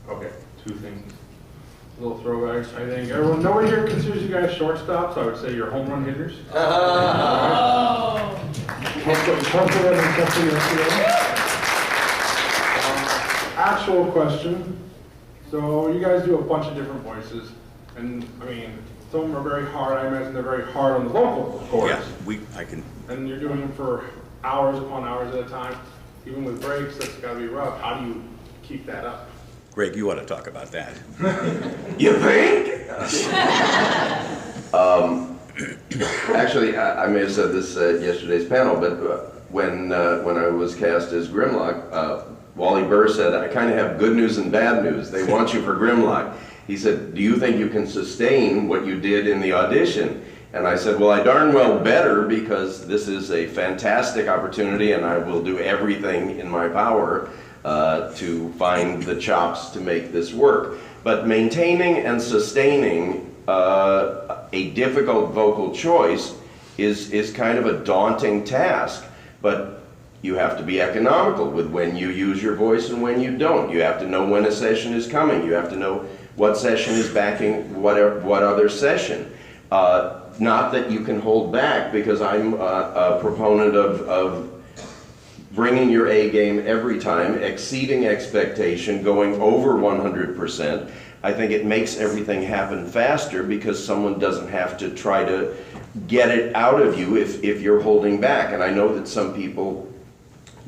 Okay, two things. Little throwbacks, I think. Everyone, nobody here considers you guys shortstops. I would say you're home run hitters. Actual question. So you guys do a bunch of different voices, and I mean, some of them are very hard. I imagine they're very hard on the vocal, of course. Yeah, I can. And you're doing them for hours upon hours at a time. Even with breaks, that's got to be rough. How do you keep that up? Greg, you want to talk about that. You think? Actually, I may have said this at yesterday's panel, but when I was cast as Grimlock, Wally Burr said, I kind of have good news and bad news. They want you for Grimlock. He said, do you think you can sustain what you did in the audition? And I said, well, I darn well better, because this is a fantastic opportunity and I will do everything in my power to find the chops to make this work. But maintaining and sustaining a difficult vocal choice is kind of a daunting task. But you have to be economical with when you use your voice and when you don't. You have to know when a session is coming. You have to know what session is backing what other session. Not that you can hold back, because I'm a proponent of bringing your A game every time, exceeding expectation, going over 100%. I think it makes everything happen faster, because someone doesn't have to try to get it out of you if you're holding back. And I know that some people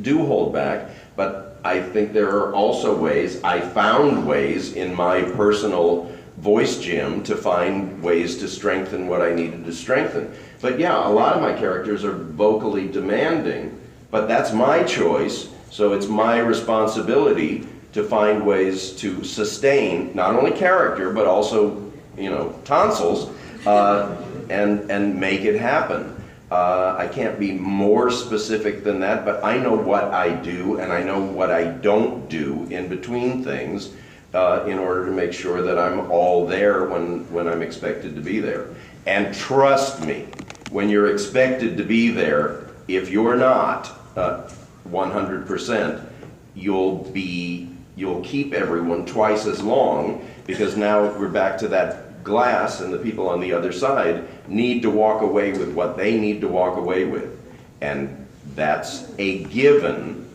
do hold back, but I think there are also ways, I found ways in my personal voice gym to find ways to strengthen what I needed to strengthen. But yeah, a lot of my characters are vocally demanding, but that's my choice, so it's my responsibility to find ways to sustain not only character, but also, you know, tonsils, and make it happen. I can't be more specific than that, but I know what I do and I know what I don't do in between things in order to make sure that I'm all there when I'm expected to be there. And trust me, when you're expected to be there, if you're not 100%, you'll keep everyone twice as long, because now we're back to that glass, and the people on the other side need to walk away with what they need to walk away with. And that's a given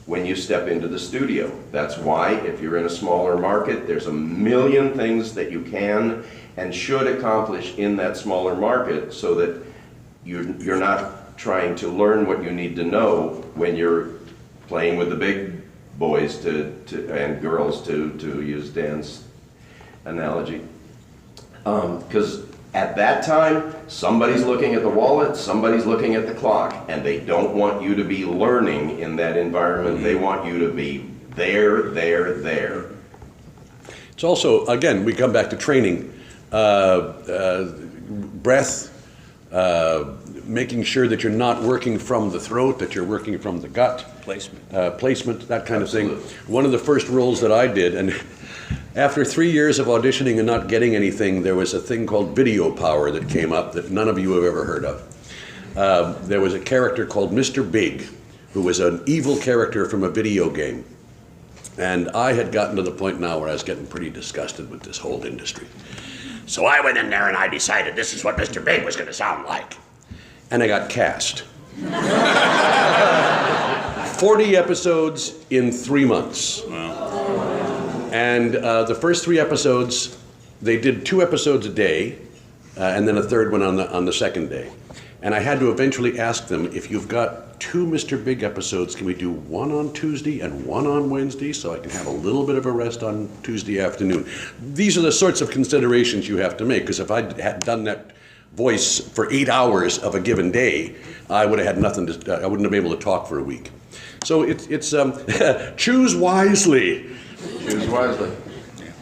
when you step into the studio. That's why, if you're in a smaller market, there's a million things that you can and should accomplish in that smaller market, so that you're not trying to learn what you need to know when you're playing with the big boys and girls, to use Dan's analogy. Because at that time, somebody's looking at the wallet, somebody's looking at the clock, and they don't want you to be learning in that environment. They want you to be there. It's also, again, we come back to training, breath, making sure that you're not working from the throat, that you're working from the gut. Placement, that kind Absolutely. of thing. One of the first roles that I did, and after 3 years of auditioning and not getting anything, there was a thing called video power that came up that none of you have ever heard of. There was a character called Mr. Big, who was an evil character from a video game. And I had gotten to the point now where I was getting pretty disgusted with this whole industry. So I went in there and I decided this is what Mr. Big was going to sound like. And I got cast. 40 episodes in 3 months. Wow. And the first 3 episodes, they did 2 episodes a day, and then a third one on the second day. And I had to eventually ask them, if you've got 2 Mr. Big episodes, can we do one on Tuesday and one on Wednesday, so I can have a little bit of a rest on Tuesday afternoon? These are the sorts of considerations you have to make, because if I had done that voice for 8 hours of a given day, I would have had nothing to, I wouldn't have been able to talk for a week. So it's choose wisely. Choose wisely. Yeah.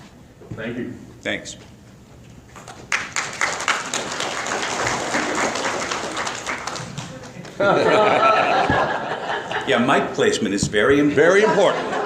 Thank you. Thanks. Yeah, mic placement is very important. Very important.